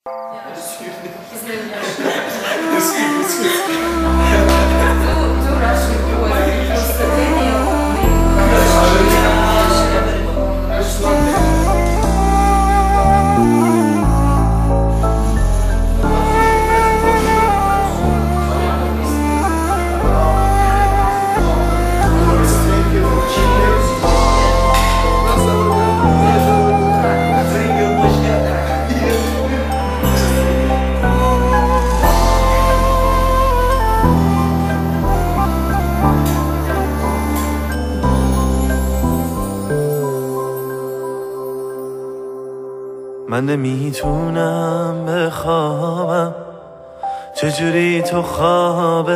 من نمیتونم بخوابم، چجوری تو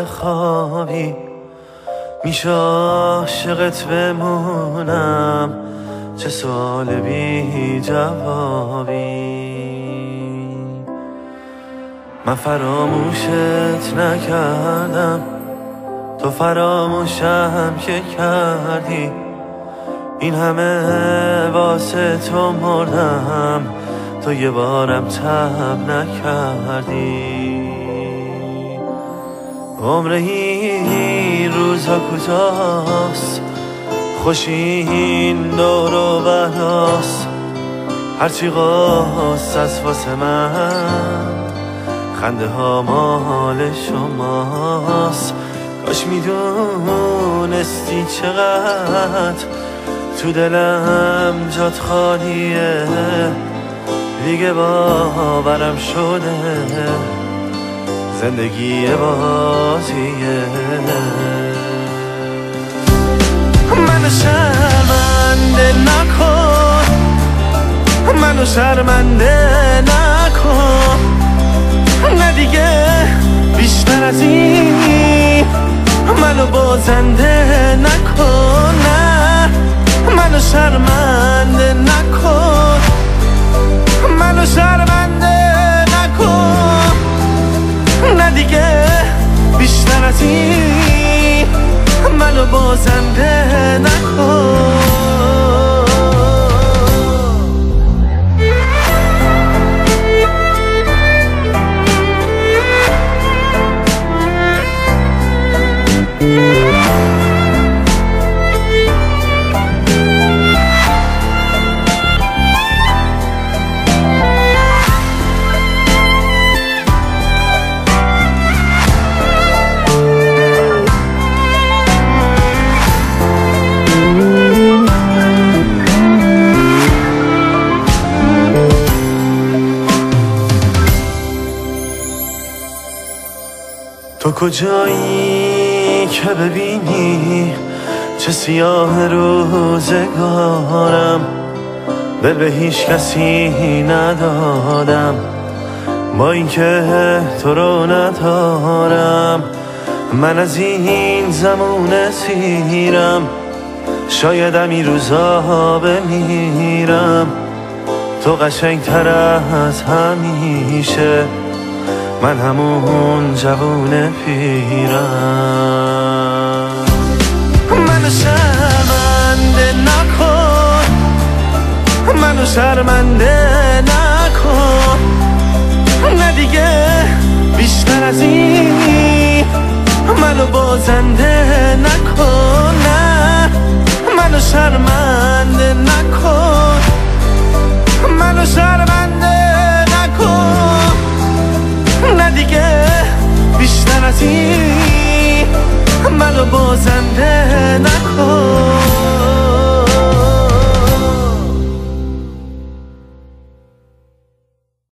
خوابی میشه عاشقت بمونم، چه سوال بی جوابی. من فراموشت نکردم، تو فراموشم که کردی، این همه واسه تو مردم، تو یه بارم تب نکردی. عمر این روزها کجاست، خوش این دور و براست، هرچی قاست از واسه من، خنده ها مال شماست. کاش میدونستی چقدر تو دلم جات خالیه، دیگه باورم شده زندگی بازیه. منو شرمنده نکن، منو شرمنده نکن، نه دیگه بیشتر از این منو بازنده نکن، نه منو شرمنده نکن، منو شرمنده نکن، نه دیگه بیشتر از این منو بازنده نکن. تو کجایی که ببینی چه سیاه روزگارم، دل به هیچ کسی ندادم با اینکه تو رو ندارم. من از این زمان سیرم، شایدم این روزا بمیرم. تو قشنگتر از همیشه، من همون جوون پیرم. منو شرمنده نکن، منو شرمنده نکن، نه دیگه بیشتر از این منو بازنده نکن، نه منو شرمنده نکن، منو شرمنده نکن، نه دیگه بیشتر از این